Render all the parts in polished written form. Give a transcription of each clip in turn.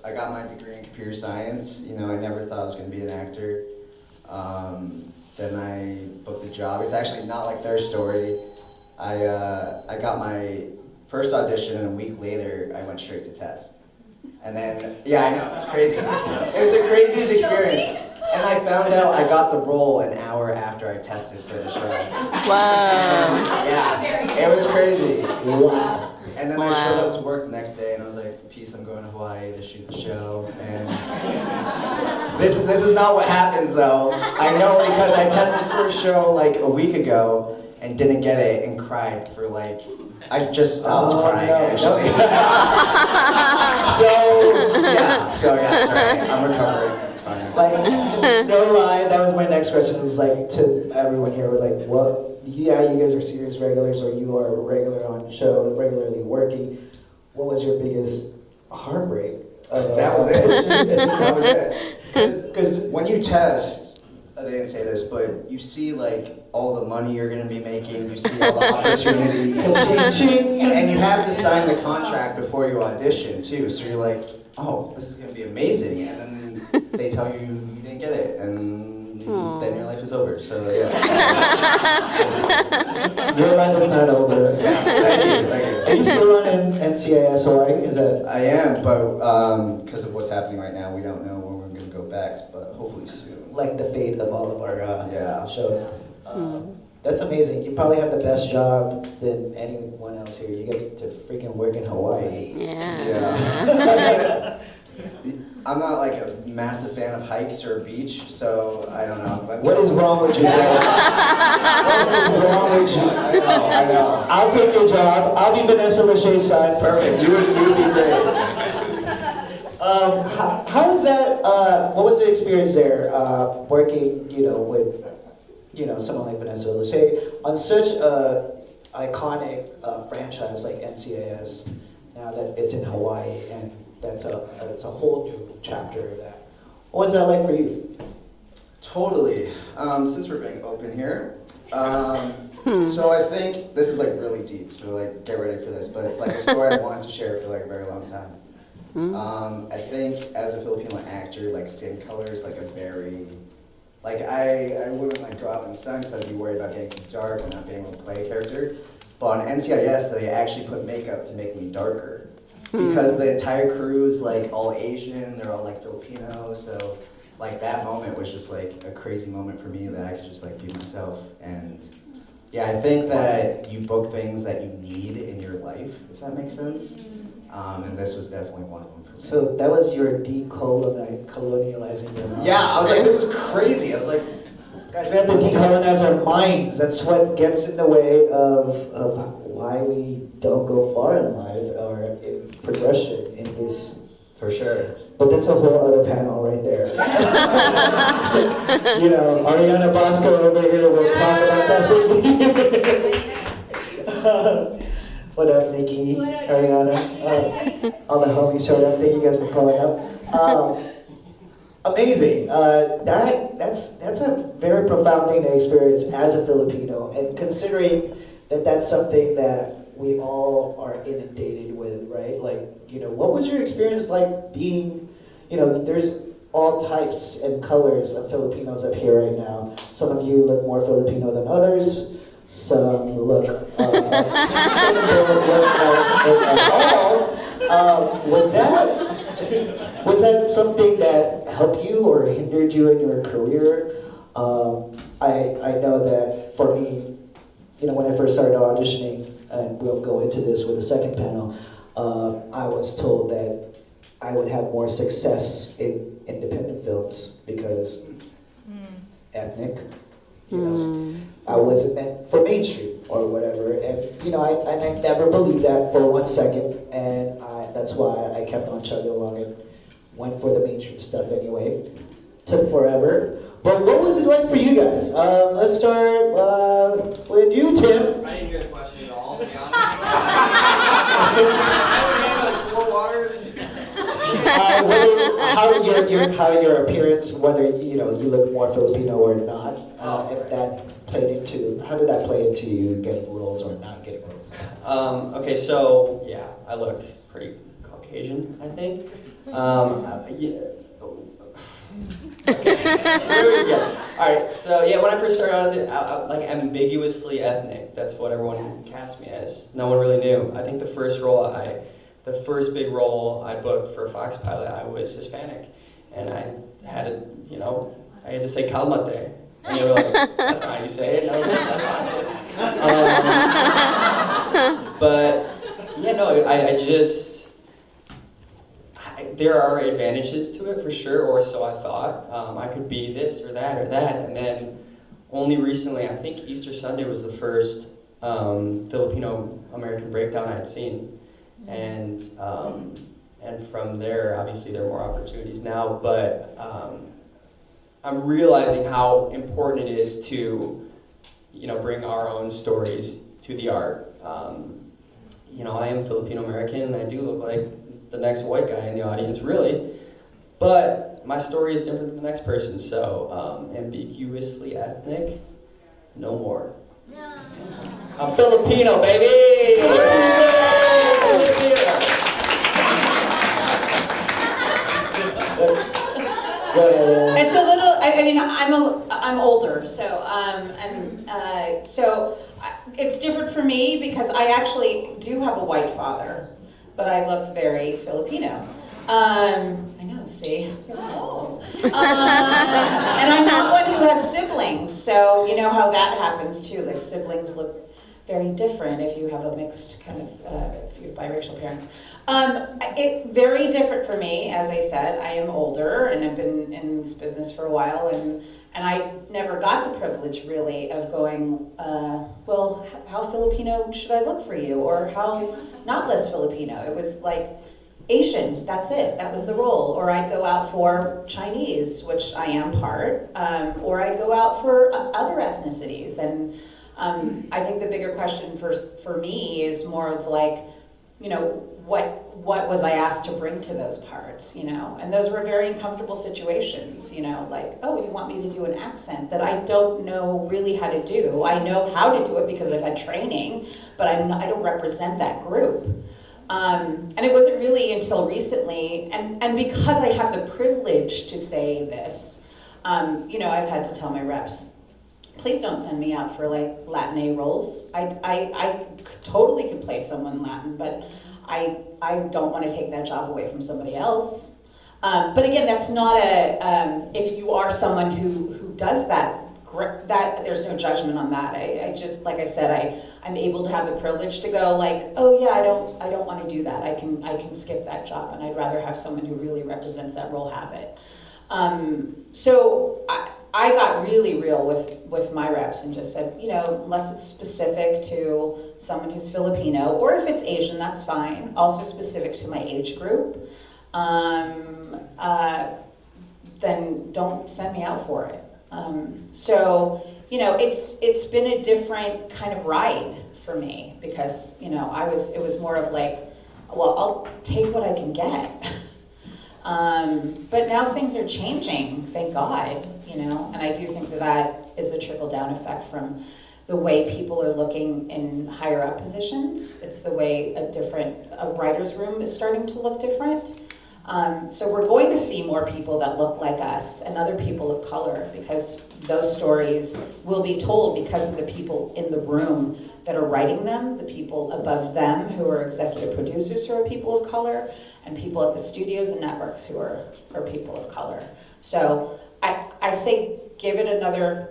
I got my degree in computer science. You know, I never thought I was going to be an actor. Then I booked a job. It's actually not like their story. I got my first audition, and a week later, I went straight to test. And then, yeah, I know, it's crazy. It was the craziest experience. And I found out I got the role an hour after I tested for the show. Wow. Yeah, it was crazy. Wow. And then I showed up to work the next day, and I was like, peace, I'm going to Hawaii to shoot the show. And this is not what happens, though. I know because I tested for a show like a week ago and didn't get it and cried for like, I just stopped crying, actually. So yeah, sorry, I'm recovering. It's fine. Like, no lie, that was my next question. Is like to everyone here, we're like, what? Yeah, you guys are serious regulars, or you are regular on the show, regularly working. What was your biggest heartbreak? That was it. That was it. Because when you test, they didn't say this, but you see like all the money you're going to be making, you see all the opportunity, and you have to sign the contract before you audition too. So you're like, oh, this is going to be amazing, and then they tell you you didn't get it, and then your life is over. So yeah. Your life is not over. Thank you. Are you still on NCIS Hawaii? Is that? I am, but because of what's happening right now, we don't know when we're going to go back, but hopefully soon. Like the fate of all of our Yeah. shows. That's amazing. You probably have the best job than anyone else here. You get to freaking work in Hawaii. Yeah. I'm not like a massive fan of hikes or beach, so I don't know. What is wrong with you, Talan? What is wrong with you? I know. I'll take your job. I'll be Vanessa Lachey's son. Perfect. You would be great. How was that? What was the experience there, working, with, someone like Vanessa Lachey on such a iconic franchise like NCIS? Now that it's in Hawaii, and that's a whole new chapter of that. What was that like for you? Totally. Since we're being open here, so I think this is like really deep. So like, get ready for this. But it's like a story I wanted to share for like a very long time. I think as a Filipino actor, like skin color is like a very, like I wouldn't like go out in the sun because I'd be worried about getting too dark and not being able to play a character. But on NCIS, they actually put makeup to make me darker. Because the entire crew is like all Asian, they're all like Filipino, so like that moment was just like a crazy moment for me that I could just like be myself. And yeah, I think that you book things that you need in your life, if that makes sense. And this was definitely one of them for me. So that was your decolonializing your mind. Yeah, I was like, this is crazy. I was like, guys, we have to decolonize our minds. That's what gets in the way of why we don't go far in life or in progression in this. for sure. But that's a whole other panel right there. Ariana Bosco over here will talk about that. What up, Nikki, Ariana? All the homies showed up. Thank you guys for calling up. Amazing. That's a very profound thing to experience as a Filipino, and considering that that's something that we all are inundated with, right? Like, what was your experience like being, there's all types and colors of Filipinos up here right now. Some of you look more Filipino than others. Some look some don't look like all. Was that something that helped you or hindered you in your career? I know that for me, when I first started auditioning, and we'll go into this with the second panel, I was told that I would have more success in independent films because ethnic, I wasn't meant for mainstream or whatever. And I never believed that for 1 second, and that's why I kept on chugging along and went for the mainstream stuff anyway. Took forever. But what was it like for you guys? Let's start with you, Tim. I didn't get a question at all, to be honest. I like 4 waters and how your appearance, whether you look more Filipino or not, if that played into, how did that play into you getting roles or not getting roles? Okay, so yeah, I look pretty Caucasian, I think. Yeah. Okay. There we go. All right. So yeah, when I first started out, like ambiguously ethnic. That's what everyone cast me as. No one really knew. I think the first big role I booked for Fox Pilot, I was Hispanic, and I had to say "calmate," and they were like, "That's not how you say it." And I was like, "That's how I say it." But yeah, no, I just. There are advantages to it for sure, or so I thought. I could be this or that, and then only recently, I think Easter Sunday was the first Filipino American breakdown I had seen, and from there, obviously, there are more opportunities now. But I'm realizing how important it is to, bring our own stories to the art. I am Filipino American, and I do look like the next white guy in the audience, really. But my story is different than the next person, so ambiguously ethnic, no more. I'm Filipino, baby! It's a little. I mean, I'm older, so it's different for me because I actually do have a white father, but I look very Filipino. I know, see? Oh. And I'm not one who has siblings, so you know how that happens too. Like siblings look very different if you have a mixed kind of, if you have biracial parents. It very different for me, as I said. I am older and I've been in this business for a while, and I never got the privilege really of going, well, how Filipino should I look for you, or how not less Filipino. It was like Asian, that's it, that was the role. Or I'd go out for Chinese, which I am part, or I'd go out for other ethnicities. And I think the bigger question for me is more of like, what was I asked to bring to those parts, And those were very uncomfortable situations, like, oh, you want me to do an accent that I don't know really how to do. I know how to do it because I've had training, but I don't represent that group. And it wasn't really until recently, and because I have the privilege to say this, I've had to tell my reps, please don't send me out for like Latin A roles. I totally could play someone Latin, but I don't want to take that job away from somebody else. But again, that's not if you are someone who does that, there's no judgment on that. I just, like I said, I'm able to have the privilege to go like, oh yeah, I don't want to do that. I can skip that job, and I'd rather have someone who really represents that role have it. So I got really real with my reps and just said, unless it's specific to someone who's Filipino, or if it's Asian, that's fine. Also specific to my age group, then don't send me out for it. It's been a different kind of ride for me because, it was more of like, well, I'll take what I can get. But now things are changing, thank God, and I do think that is a trickle-down effect from the way people are looking in higher up positions. It's the way a writer's room is starting to look different. So we're going to see more people that look like us and other people of color, because those stories will be told because of the people in the room that are writing them, the people above them who are executive producers who are people of color, and people at the studios and networks who are people of color. So I say give it another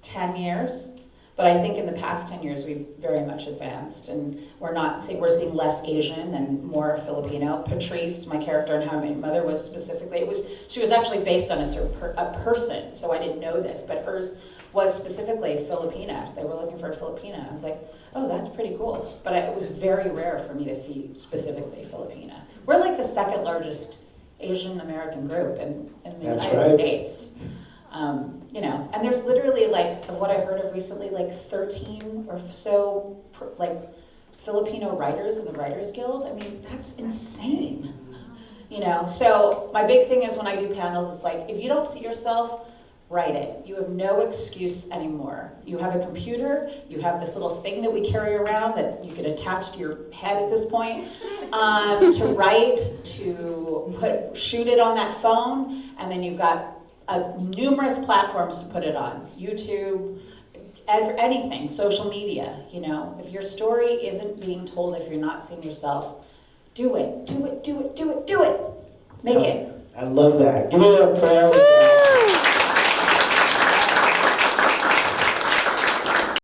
10 years, but I think in the past 10 years we've very much advanced, and we're seeing less Asian and more Filipino. Patrice, my character in How I Met Your Mother, was specifically, she was actually based on a person, so I didn't know this, but hers was specifically Filipina. They were looking for a Filipina, and I was like, oh, that's pretty cool. But it was very rare for me to see specifically Filipina. We're like the second largest Asian American group in the United States. And there's literally, like, of what I heard of recently, like 13 or so Filipino writers in the Writers Guild. I mean, that's insane. So my big thing is when I do panels, it's like, if you don't see yourself write it. You have no excuse anymore. You have a computer, you have this little thing that we carry around that you can attach to your head at this point, to write, to shoot it on that phone, and then you've got numerous platforms to put it on. YouTube, anything, social media, you know. If your story isn't being told, if you're not seeing yourself, do it, do it, do it, do it, do it. Make it. I love that. Give it up for Alex.